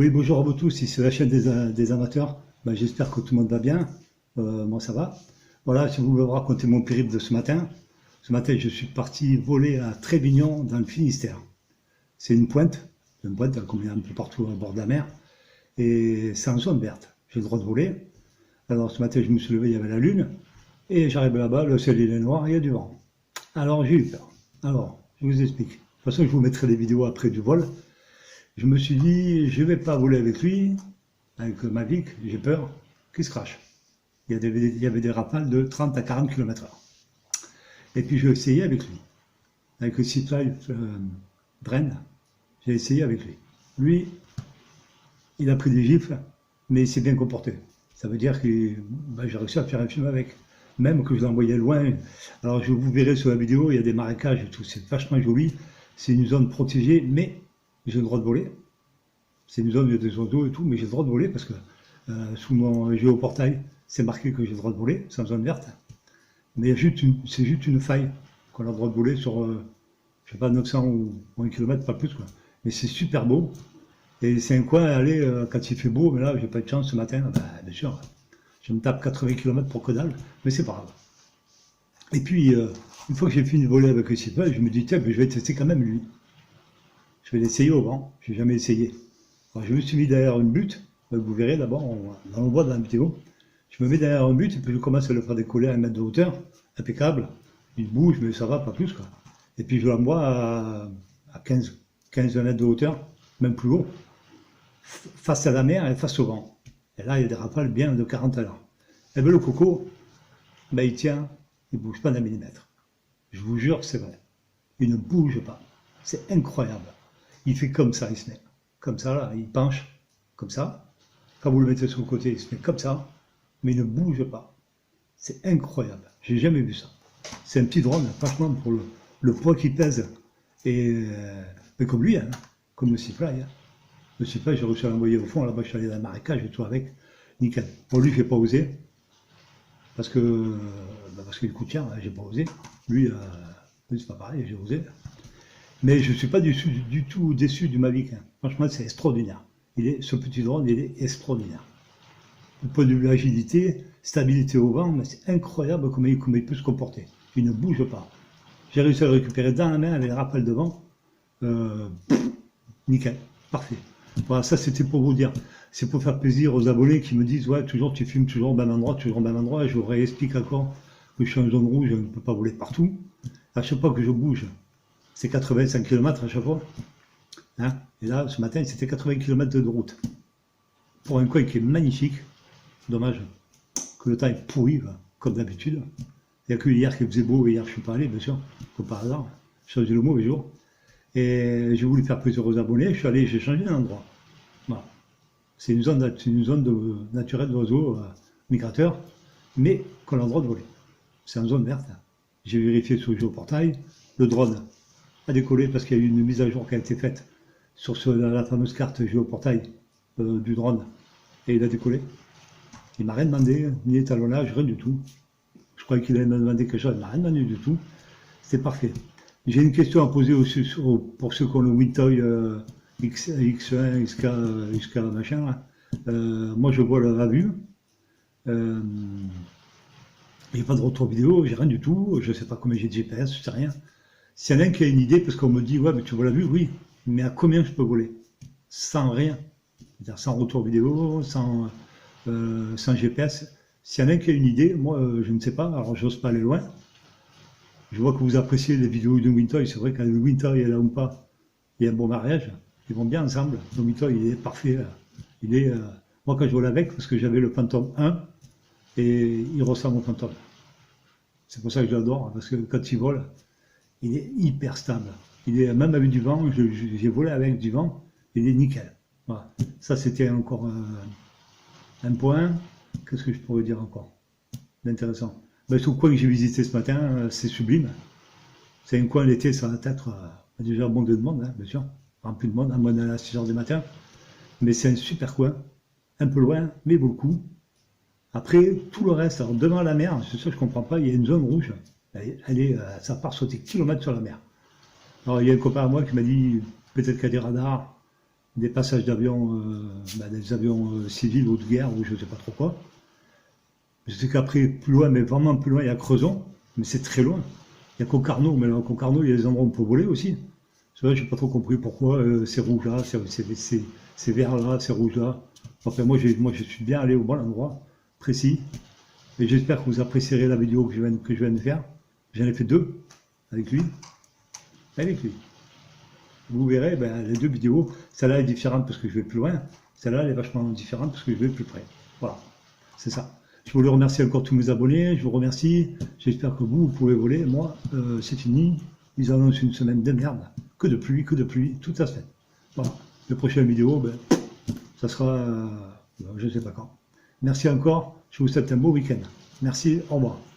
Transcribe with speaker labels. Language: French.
Speaker 1: Oui, bonjour à vous tous, ici c'est la chaîne des amateurs. Ben, j'espère que tout le monde va bien. Moi, ça va. Voilà, si vous voulez vous raconter mon périple de ce matin. Ce matin, je suis parti voler à Trévignon, dans le Finistère. C'est une pointe comme il y a un peu partout au bord de la mer. Et c'est en zone verte. J'ai le droit de voler. Alors, ce matin, je me suis levé, il y avait la lune. Et j'arrive là-bas, le ciel il est noir, il y a du vent. Alors, j'ai eu peur. Alors, je vous explique. De toute façon, je vous mettrai des vidéos après du vol. Je me suis dit, je ne vais pas voler avec lui, avec Mavic, j'ai peur qu'il se crache. Il y avait des rafales de 30 à 40 km/h. Et puis je vais essayer avec lui. Avec le Seafly Dren, j'ai essayé avec lui. Lui, il a pris des gifles, mais il s'est bien comporté. Ça veut dire que j'ai réussi à faire un film avec. Même que je l'envoyais loin. Alors je vous verrai sur la vidéo, il y a des marécages et tout, c'est vachement joli. C'est une zone protégée, mais j'ai le droit de voler. C'est une zone où il y a des oiseaux et tout, mais j'ai le droit de voler parce que sous mon géoportail, c'est marqué que j'ai le droit de voler, c'est en zone verte. Mais c'est juste une faille qu'on a le droit de voler sur, je sais pas, 900 ou 1 km, pas plus, quoi. Mais c'est super beau. Et c'est un coin à aller quand il fait beau, mais là, j'ai pas de chance ce matin. Ben, bien sûr, je me tape 80 km pour que dalle, mais c'est pas grave. Et puis, une fois que j'ai fini de voler avec le Seafly, je me dis, tiens, je vais tester quand même lui. Je vais l'essayer au vent, j'ai jamais essayé. Alors, je me suis mis derrière une butte, vous verrez d'abord, on le voit dans la vidéo. Je me mets derrière une butte et puis je commence à le faire décoller à 1 mètre de hauteur, impeccable. Il bouge, mais ça va, pas plus, quoi. Et puis je l'envoie à 15 mètres de hauteur, même plus haut, face à la mer et face au vent. Et là, il y a des rafales bien de 40 à l'heure. Et bien le coco, ben, il tient, il ne bouge pas d'un millimètre. Je vous jure que c'est vrai. Il ne bouge pas. C'est incroyable. Il fait comme ça, il se met. Comme ça, là, il penche, comme ça. Quand vous le mettez sur le côté, il se met comme ça, mais il ne bouge pas. C'est incroyable. J'ai jamais vu ça. C'est un petit drone, franchement, pour le poids qu'il pèse. Et mais comme lui, hein, comme le Seafly. Hein. Le Seafly, j'ai réussi à l'envoyer au fond. Là-bas, je suis allé dans le marécage et tout avec. Nickel. Pour lui, je n'ai pas osé. Parce qu'il coûte cher, hein, j'ai pas osé. Lui, c'est pas pareil, j'ai osé. Mais je ne suis pas du tout déçu du Mavic. Hein. Franchement, c'est extraordinaire. Ce petit drone, il est extraordinaire. Du point de vue agilité, stabilité au vent, mais c'est incroyable comment il peut se comporter. Il ne bouge pas. J'ai réussi à le récupérer dans la main avec les rafales de vent. Nickel, parfait. Voilà, ça c'était pour vous dire. C'est pour faire plaisir aux abonnés qui me disent, ouais, toujours tu filmes toujours au même endroit, toujours au même endroit. Je vous réexplique encore que je suis en zone rouge, je ne peux pas voler partout. À chaque fois que je bouge, c'est 85 km à chaque fois. Hein, et là, ce matin, c'était 80 km de route. Pour un coin qui est magnifique. Dommage que le temps est pourri, comme d'habitude. Il n'y a que hier qui faisait beau, et hier je ne suis pas allé, bien sûr, comme par hasard. J'ai changé le mauvais jour. Et j'ai voulu faire plaisir aux abonnés, je suis allé, j'ai changé d'endroit. Voilà. C'est une zone naturelle d'oiseaux migrateurs, mais qu'on a le droit de voler. C'est en zone verte. J'ai vérifié sur le géoportail, le drone a décollé parce qu'il y a eu une mise à jour qui a été faite sur la fameuse carte géoportail du drone, et il a décollé. Il m'a rien demandé, ni étalonnage, rien du tout. Je croyais qu'il allait me demander quelque chose, il m'a rien demandé du tout. C'est parfait. J'ai une question à poser aussi pour ceux qui ont le Wintoy X1, XK machin. Là. Moi, je vois la vue. Il n'y a pas de retour vidéo, j'ai rien du tout. Je ne sais pas combien j'ai de GPS, je sais rien. S'il y en a un qui a une idée, parce qu'on me dit, ouais, mais tu vois la vue, oui. Mais à combien je peux voler? Sans rien. C'est-à-dire sans retour vidéo, sans GPS. S'il y en a qui a une idée, moi je ne sais pas, alors j'ose pas aller loin. Je vois que vous appréciez les vidéos de Wintoy, c'est vrai que le Wintoy est là ou pas, il y a un bon mariage, ils vont bien ensemble. Le Wintoy il est parfait. Moi quand je vole avec, parce que j'avais le Phantom 1, et il ressemble au Phantom. C'est pour ça que je l'adore, parce que quand il vole, il est hyper stable. Il est même avec du vent, j'ai volé avec du vent, il est nickel. Voilà. Ça c'était encore un point. Qu'est-ce que je pourrais dire encore d'intéressant? Ben, ce coin que j'ai visité ce matin, c'est sublime. C'est un coin l'été, ça va être déjà bondé de monde, hein, bien sûr. Rempli de monde, à moins à 6 h du matin. Mais c'est un super coin. Un peu loin, mais beaucoup. Après, tout le reste, alors devant la mer, c'est ça que je ne comprends pas, il y a une zone rouge. Ça part sauter kilomètres sur la mer. Alors il y a un copain à moi qui m'a dit, peut-être qu'il y a des radars. des passages d'avions, des avions civils ou de guerre, ou je ne sais pas trop quoi. Je sais qu'après, plus loin, mais vraiment plus loin, il y a Crezon, mais c'est très loin. Il y a Concarneau, mais à Concarneau, il y a des endroits où on peut voler aussi. C'est vrai, je n'ai pas trop compris pourquoi c'est rouge là, c'est vert là, c'est rouge là. Enfin, moi, je suis bien allé au bon endroit, précis. Et j'espère que vous apprécierez la vidéo que je viens de faire. J'en ai fait deux avec lui. Avec lui. Vous verrez, les deux vidéos, celle-là est différente parce que je vais plus loin. Celle-là, elle est vachement différente parce que je vais plus près. Voilà, c'est ça. Je voulais remercier encore tous mes abonnés. Je vous remercie. J'espère que vous pouvez voler. Moi, c'est fini. Ils annoncent une semaine de merde. Que de pluie, toute la semaine. Voilà. La prochaine vidéo, ça sera, je ne sais pas quand. Merci encore. Je vous souhaite un beau week-end. Merci. Au revoir.